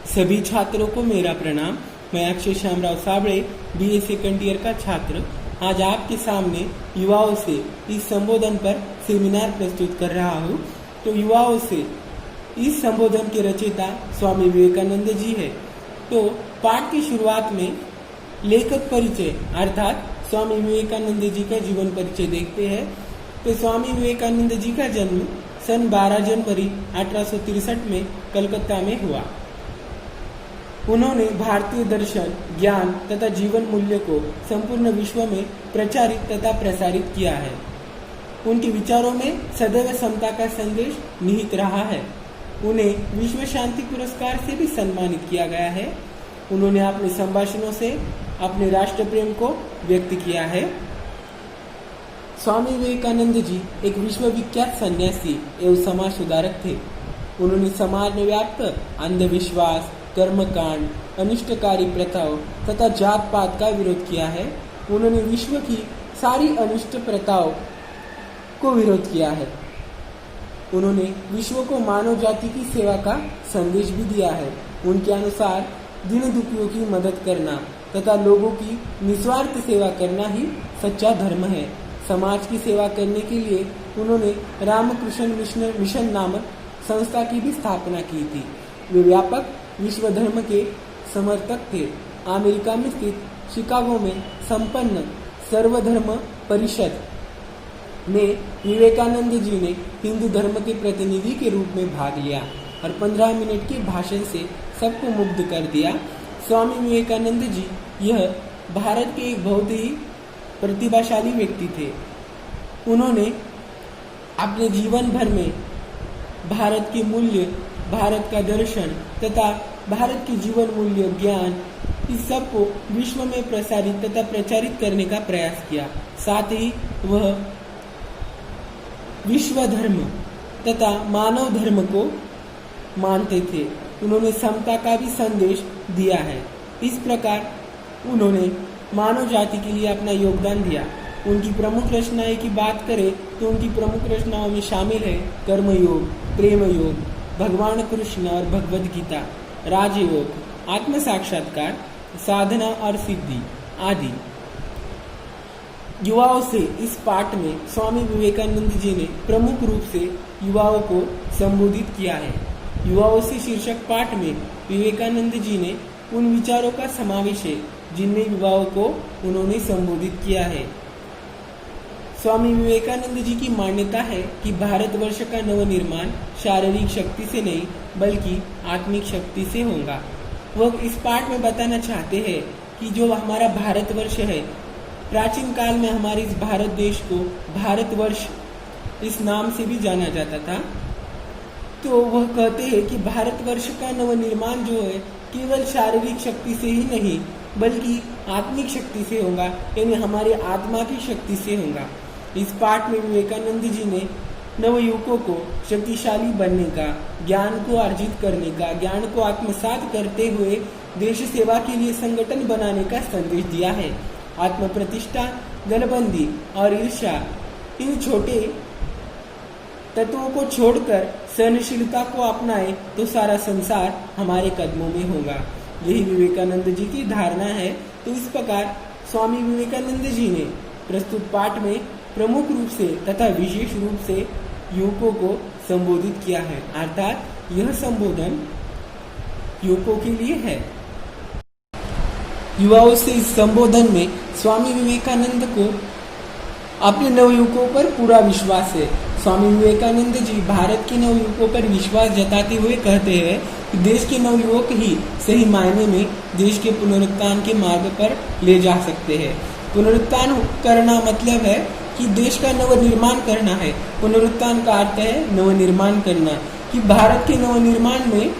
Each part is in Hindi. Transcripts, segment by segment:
सभी छात्रों को मेरा प्रणाम। मैं Akshay Shyamrao Sabde, BA second year का छात्र, आज आपके सामने युवाओं से इस संबोधन पर सेमिनार प्रस्तुत कर रहा हूँ। तो युवाओं से इस संबोधन के रचयिता स्वामी विवेकानंद जी है। तो पाठ की शुरुआत में लेखक परिचय अर्थात स्वामी विवेकानंद जी का जीवन परिचय देखते हैं। तो स्वामी विवेकानंद जी का जन्म सन 12 जनवरी 1863 में कलकत्ता में हुआ। उन्होंने भारतीय दर्शन, ज्ञान तथा जीवन मूल्य को संपूर्ण विश्व में प्रचारित तथा प्रसारित किया है। उनके विचारों में सदैव समता का संदेश निहित रहा है। उन्हें विश्व शांति पुरस्कार से भी सम्मानित किया गया है। उन्होंने अपने संभाषणों से अपने राष्ट्र प्रेम को व्यक्त किया है। स्वामी विवेकानंद जी एक विश्वविख्यात सन्यासी एवं समाज सुधारक थे। उन्होंने समाज में व्याप्त अंधविश्वास, कर्मकांड, अनिष्टकारी प्रथाओं तथा जात पात का विरोध किया है। उन्होंने विश्व की सारी अनिष्ट प्रथाओं को विरोध किया है। उन्होंने विश्व को मानव जाति की सेवा का संदेश भी दिया है। उनके अनुसार दीन दुखियों की मदद करना तथा लोगों की निस्वार्थ सेवा करना ही सच्चा धर्म है। समाज की सेवा करने के लिए उन्होंने रामकृष्ण मिशन नामक संस्था की भी स्थापना की थी। वे व्यापक विश्व धर्म के समर्थक थे। अमेरिका में स्थित शिकागो में संपन्न सर्वधर्म परिषद में विवेकानंद जी ने हिंदू धर्म के प्रतिनिधि के रूप में भाग लिया और 15 मिनट के भाषण से सबको मुग्ध कर दिया। स्वामी विवेकानंद जी यह भारत के एक बहुत ही प्रतिभाशाली व्यक्ति थे। उन्होंने अपने जीवन भर में भारत के मूल्य, भारत का दर्शन तथा भारत के जीवन मूल्य, ज्ञान, इस सब को विश्व में प्रसारित तथा प्रचारित करने का प्रयास किया। साथ ही वह विश्व धर्म तथा मानव धर्म को मानते थे। उन्होंने समता का भी संदेश दिया है। इस प्रकार उन्होंने मानव जाति के लिए अपना योगदान दिया। उनकी प्रमुख रचनाएं की बात करें तो उनकी प्रमुख रचनाओं में शामिल है कर्मयोग, प्रेम योग, भगवान कृष्ण और भगवद गीता, राजयोग, आत्म साक्षात्कार, साधना और सिद्धि आदि। युवाओं से इस पाठ में स्वामी विवेकानंद जी ने प्रमुख रूप से युवाओं को संबोधित किया है। युवाओं से शीर्षक पाठ में विवेकानंद जी ने उन विचारों का समावेश है जिनमें युवाओं को उन्होंने संबोधित किया है। स्वामी विवेकानंद जी की मान्यता है कि भारतवर्ष का नवनिर्माण शारीरिक शक्ति से नहीं बल्कि आत्मिक शक्ति से होगा। वह इस पाठ में बताना चाहते हैं कि जो हमारा भारतवर्ष है, प्राचीन काल में हमारे इस भारत देश को भारतवर्ष इस नाम से भी जाना जाता था। तो वह कहते हैं कि भारतवर्ष का नवनिर्माण जो है केवल शारीरिक शक्ति से ही नहीं बल्कि आत्मिक शक्ति से होगा, यानी हमारे आत्मा की शक्ति से होगा। इस पाठ में विवेकानंद जी ने नवयुवकों को शक्तिशाली बनने का, ज्ञान को अर्जित करने का, ज्ञान को आत्मसात करते हुए देश सेवा के लिए संगठन बनाने का संदेश दिया है। आत्म प्रतिष्ठा, दलबंदी और ईर्ष्या, इन छोटे तत्वों को छोड़कर सहनशीलता को अपनाए तो सारा संसार हमारे कदमों में होगा। यही विवेकानंद जी की धारणा है। तो इस प्रकार स्वामी विवेकानंद जी ने प्रस्तुत पाठ में प्रमुख रूप से तथा विशेष रूप से युवकों को संबोधित किया है, अर्थात यह संबोधन युवकों के लिए है। युवाओं से इस संबोधन में स्वामी विवेकानंद को अपने नवयुवकों पर पूरा विश्वास है। स्वामी विवेकानंद जी भारत के नवयुवकों पर विश्वास जताते हुए कहते हैं कि देश के नवयुवक ही सही मायने में देश के पुनरुत्थान के मार्ग पर ले जा सकते हैं। पुनरुत्थान करना मतलब है कि देश का नवनिर्माण करना है। पुनरुत्थान का अर्थ है नवनिर्माण करना, कि भारत के नवनिर्माण में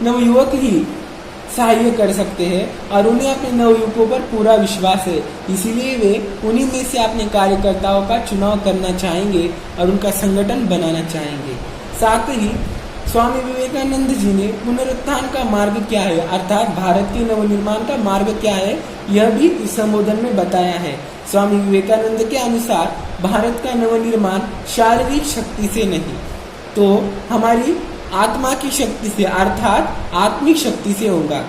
नवयुवक ही सहाय्य कर सकते हैं और उन्हें अपने नवयुवकों पर पूरा विश्वास है। इसीलिए वे उन्हीं में से अपने कार्यकर्ताओं का चुनाव करना चाहेंगे और उनका संगठन बनाना चाहेंगे। साथ ही स्वामी विवेकानंद जी ने पुनरुत्थान का मार्ग क्या है, अर्थात भारत के नवनिर्माण का मार्ग क्या है, यह भी इस संबोधन में बताया है। स्वामी विवेकानंद के अनुसार भारत का नवनिर्माण शारीरिक शक्ति से नहीं, तो हमारी आत्मा की शक्ति से अर्थात आत्मिक शक्ति से होगा।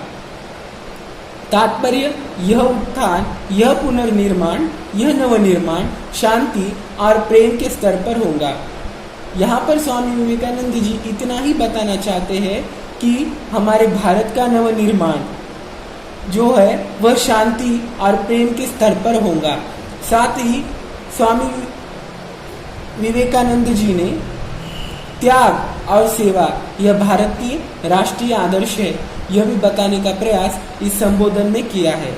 तात्पर्य, यह उत्थान, यह पुनर्निर्माण, यह नवनिर्माण शांति और प्रेम के स्तर पर होगा। यहाँ पर स्वामी विवेकानंद जी इतना ही बताना चाहते हैं कि हमारे भारत का नवनिर्माण जो है वह शांति और प्रेम के स्तर पर होगा। साथ ही स्वामी विवेकानंद जी ने त्याग और सेवा यह भारत की राष्ट्रीय आदर्श है, यह भी बताने का प्रयास इस संबोधन में किया है।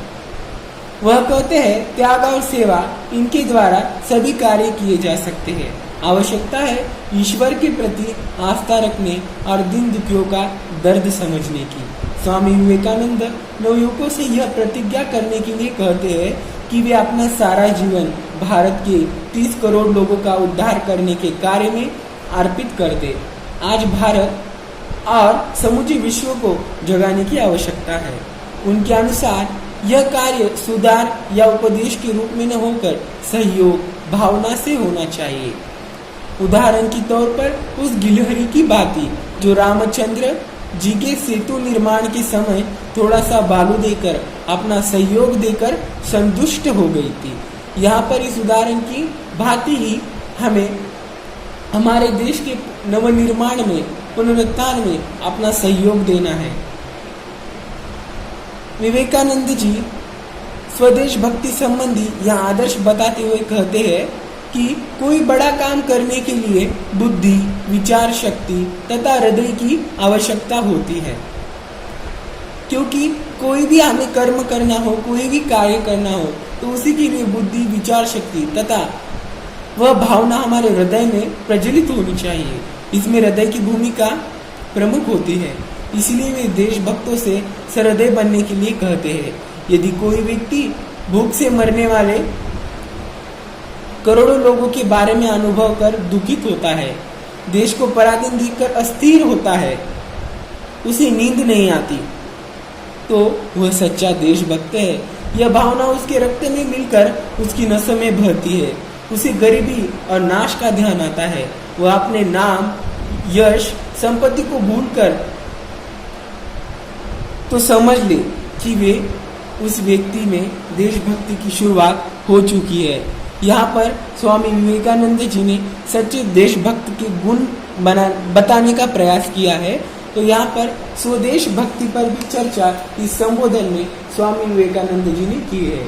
वह कहते हैं त्याग और सेवा इनके द्वारा सभी कार्य किए जा सकते हैं। आवश्यकता है ईश्वर के प्रति आस्था रखने और दीन दुखियों का दर्द समझने की। स्वामी विवेकानंद नवयुवकों से यह प्रतिज्ञा करने के लिए कहते हैं कि वे अपना सारा जीवन भारत के 30 करोड़ लोगों का उद्धार करने के कार्य में अर्पित कर दे। आज भारत और समूचे विश्व को जगाने की आवश्यकता है। उनके अनुसार यह कार्य सुधार या उपदेश के रूप में न होकर सहयोग भावना से होना चाहिए। उदाहरण के तौर पर उस गिलहरी की बाती जो रामचंद्र जी के सेतु निर्माण के समय थोड़ा सा बालू देकर अपना सहयोग देकर संतुष्ट हो गई थी। यहाँ पर इस उदाहरण की भांति ही हमें हमारे देश के नवनिर्माण में, पुनरुत्थान में अपना सहयोग देना है। विवेकानंद जी स्वदेश भक्ति संबंधी यह आदर्श बताते हुए कहते हैं कि कोई बड़ा काम करने के लिए बुद्धि, विचार शक्ति तथा हृदय की आवश्यकता होती है। क्योंकि कोई भी हमें कर्म करना हो, कोई भी कार्य करना हो तो उसी के लिए बुद्धि, विचार शक्ति तथा वह भावना हमारे हृदय में प्रज्वलित होनी चाहिए। इसमें हृदय की भूमिका प्रमुख होती है। इसलिए वे देशभक्तों से सहृदय बनने के लिए कहते हैं। यदि कोई व्यक्ति भूख से मरने वाले करोड़ों लोगों के बारे में अनुभव कर दुखित होता है, देश को पराधीन देखकर अस्थिर होता है, उसे नींद नहीं आती, तो वह सच्चा देशभक्त है। यह भावना उसके रक्त में मिलकर उसकी नसों में बहती है। उसे गरीबी और नाश का ध्यान आता है। वह अपने नाम, यश, संपत्ति को भूलकर तो समझ ले कि वे उस व्यक्ति में देशभक्ति की शुरुआत हो चुकी है। यहाँ पर स्वामी विवेकानंद जी ने सच्चे देशभक्त के गुण बताने का प्रयास किया है। तो यहाँ पर स्वदेश भक्ति पर भी चर्चा इस संबोधन में स्वामी विवेकानंद जी ने की है।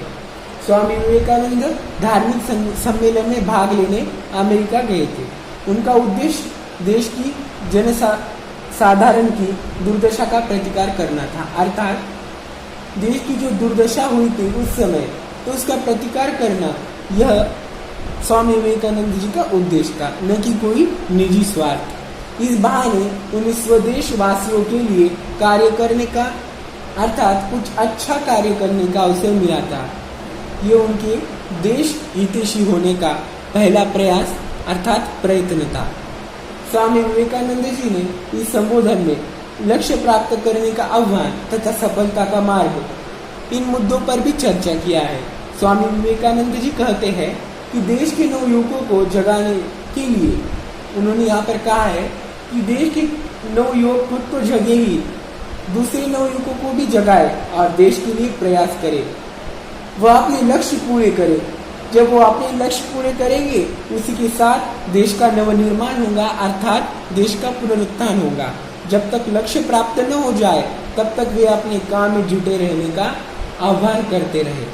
स्वामी विवेकानंद धार्मिक सम्मेलन में भाग लेने अमेरिका गए थे। उनका उद्देश्य देश की जनसाधारण की दुर्दशा का प्रतिकार करना था, अर्थात देश की जो दुर्दशा हुई थी उस समय, तो उसका प्रतिकार करना, यह स्वामी विवेकानंद जी का उद्देश्य था, न कि कोई निजी स्वार्थ। इस बहाने उन्हें स्वदेश वासियों के लिए कार्य करने का, अर्थात कुछ अच्छा कार्य करने का अवसर मिला था। ये उनके देश हितैषी होने का पहला प्रयास अर्थात प्रयत्न था। स्वामी विवेकानंद जी ने इस संबोधन में लक्ष्य प्राप्त करने का आह्वान तथा सफलता का मार्ग, इन मुद्दों पर भी चर्चा किया है। स्वामी विवेकानंद जी कहते हैं कि देश के नवयुवकों को जगाने के लिए उन्होंने यहाँ पर कहा है कि देश के नवयुवक खुद तो जगे ही, दूसरे नवयुवकों को भी जगाए और देश के लिए प्रयास करे, वह अपने लक्ष्य पूरे करे। जब वो अपने लक्ष्य पूरे करेंगे, उसी के साथ देश का नवनिर्माण होगा, अर्थात देश का पुनरुत्थान होगा। जब तक लक्ष्य प्राप्त न हो जाए तब तक वे अपने काम में जुटे रहने का आह्वान करते रहे।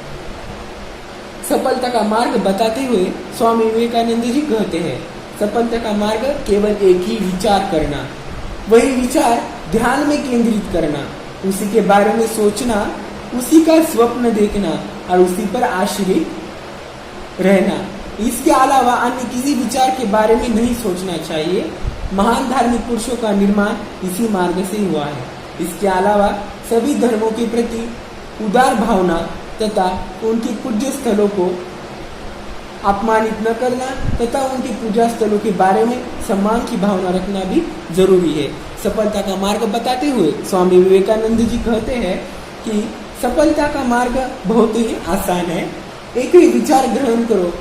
सफलता का मार्ग बताते हुए स्वामी विवेकानंद जी कहते हैं, सफलता का मार्ग केवल एक ही विचार करना, वही विचार ध्यान में केंद्रित करना, उसी के बारे में सोचना, उसी का स्वप्न देखना और उसी पर आश्रित रहना। इसके अलावा अन्य किसी विचार के बारे में नहीं सोचना चाहिए। महान धार्मिक पुरुषों का निर्माण इसी मार्ग से हुआ है। इसके अलावा सभी धर्मों के प्रति उदार भावना तथा उनके पूज्य स्थलों को अपमानित न करना तथा उनके पूजा स्थलों के बारे में सम्मान की भावना रखना भी जरूरी है। सफलता का मार्ग बताते हुए स्वामी विवेकानंद जी कहते हैं कि सफलता का मार्ग बहुत ही आसान है। एक ही विचार ग्रहण करो,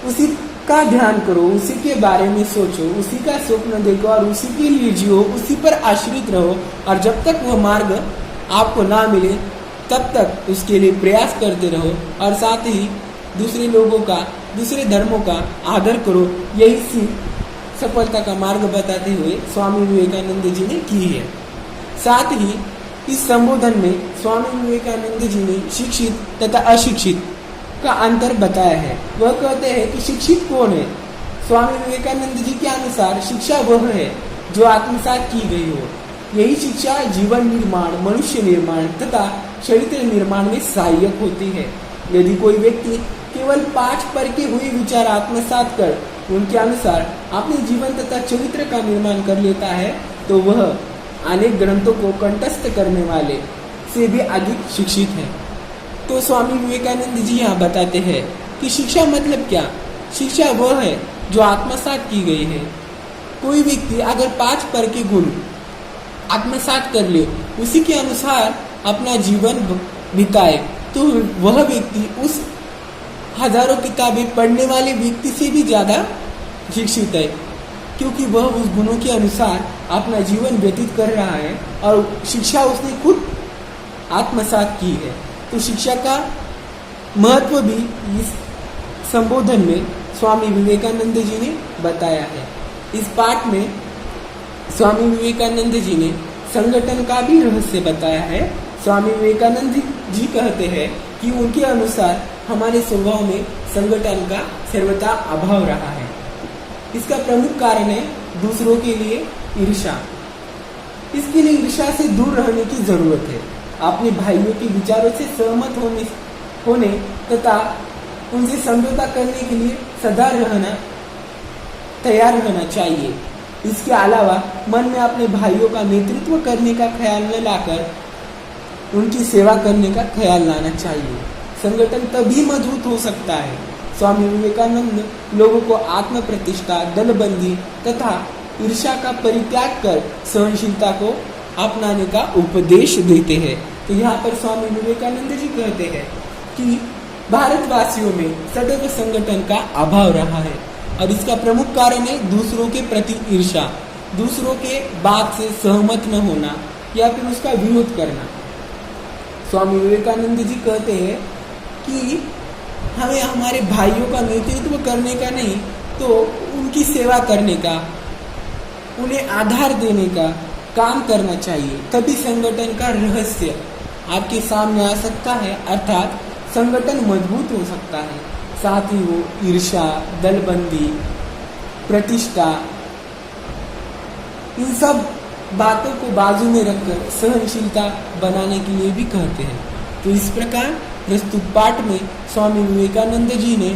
उसी का ध्यान करो, उसी के बारे में सोचो, उसी का स्वप्न देखो और उसी के लिए जियो, उसी पर आश्रित रहो। और जब तक वह मार्ग आपको ना मिले तब तक उसके लिए प्रयास करते रहो। और साथ ही दूसरे लोगों का, दूसरे धर्मों का आदर करो। यही सीख सफलता का मार्ग बताते हुए स्वामी विवेकानंद जी ने की है। साथ ही इस संबोधन में स्वामी विवेकानंद जी ने शिक्षित तथा अशिक्षित का अंतर बताया है। वह कहते हैं कि शिक्षित कौन है। स्वामी विवेकानंद जी के अनुसार शिक्षा वह है जो आत्मसात की गई हो। यही शिक्षा जीवन निर्माण, मनुष्य निर्माण तथा चरित्र निर्माण में सहायक होती है। यदि कोई व्यक्ति केवल 5 पढ़े हुए विचार आत्मसात कर उनके अनुसार अपने जीवन तथा चरित्र का निर्माण कर लेता है तो वह अनेक ग्रंथों को कंठस्थ करने वाले से भी अधिक शिक्षित है। तो स्वामी विवेकानंद जी यहाँ बताते हैं कि शिक्षा मतलब क्या। शिक्षा वह है जो आत्मसात की गई है। कोई व्यक्ति अगर 5 पढ़ के गुण आत्मसात कर ले, उसी के अनुसार अपना जीवन बिताए, तो वह व्यक्ति उस हजारों किताबें पढ़ने वाले व्यक्ति से भी ज़्यादा शिक्षित है, क्योंकि वह उस गुणों के अनुसार अपना जीवन व्यतीत कर रहा है और शिक्षा उसने खुद आत्मसात की है। तो शिक्षा का महत्व भी इस संबोधन में स्वामी विवेकानंद जी ने बताया है। इस पाठ में स्वामी विवेकानंद जी ने संगठन का भी रहस्य बताया है। स्वामी विवेकानंद जी कहते हैं कि उनके अनुसार हमारे स्वभाव में संगठन का सर्वथा अभाव रहा है। इसका प्रमुख कारण है दूसरों के लिए ईर्ष्या। इसके लिए ईर्ष्या से दूर रहने की जरूरत है। अपने भाइयों के विचारों से सहमत होने तथा उनसे समझौता करने के लिए सदा तैयार रहना चाहिए। इसके अलावा मन में अपने भाइयों का नेतृत्व करने का ख्याल न लाकर उनकी सेवा करने का ख्याल लाना चाहिए। संगठन तभी मजबूत हो सकता है। स्वामी विवेकानंद लोगों को आत्म प्रतिष्ठा, दलबंदी तथा ईर्ष्या का परित्याग कर सहनशीलता को अपनाने का उपदेश देते हैं। तो यहाँ पर स्वामी विवेकानंद जी कहते हैं कि भारतवासियों में सदैव संगठन का अभाव रहा है और इसका प्रमुख कारण है दूसरों के प्रति ईर्ष्या, दूसरों के बात से सहमत न होना या फिर उसका विरोध करना। स्वामी विवेकानंद जी कहते हैं कि हमें हमारे भाइयों का नेतृत्व करने का नहीं, तो उनकी सेवा करने का, उन्हें आधार देने का काम करना चाहिए। तभी संगठन का रहस्य आपके सामने आ सकता है, अर्थात संगठन मजबूत हो सकता है। साथ ही वो ईर्ष्या, दलबंदी, प्रतिष्ठा, इन सब बातों को बाजू में रखकर सहनशीलता बनाने के लिए भी कहते हैं। तो इस प्रकार प्रस्तुत पाठ में स्वामी विवेकानंद जी ने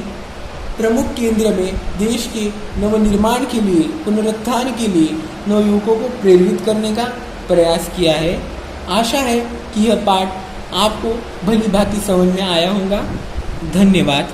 प्रमुख केंद्र में देश के नवनिर्माण के लिए, पुनरुत्थान के लिए नवयुवकों को प्रेरित करने का प्रयास किया है। आशा है कि यह पाठ आपको भली भांति समझ में आया होगा। धन्यवाद।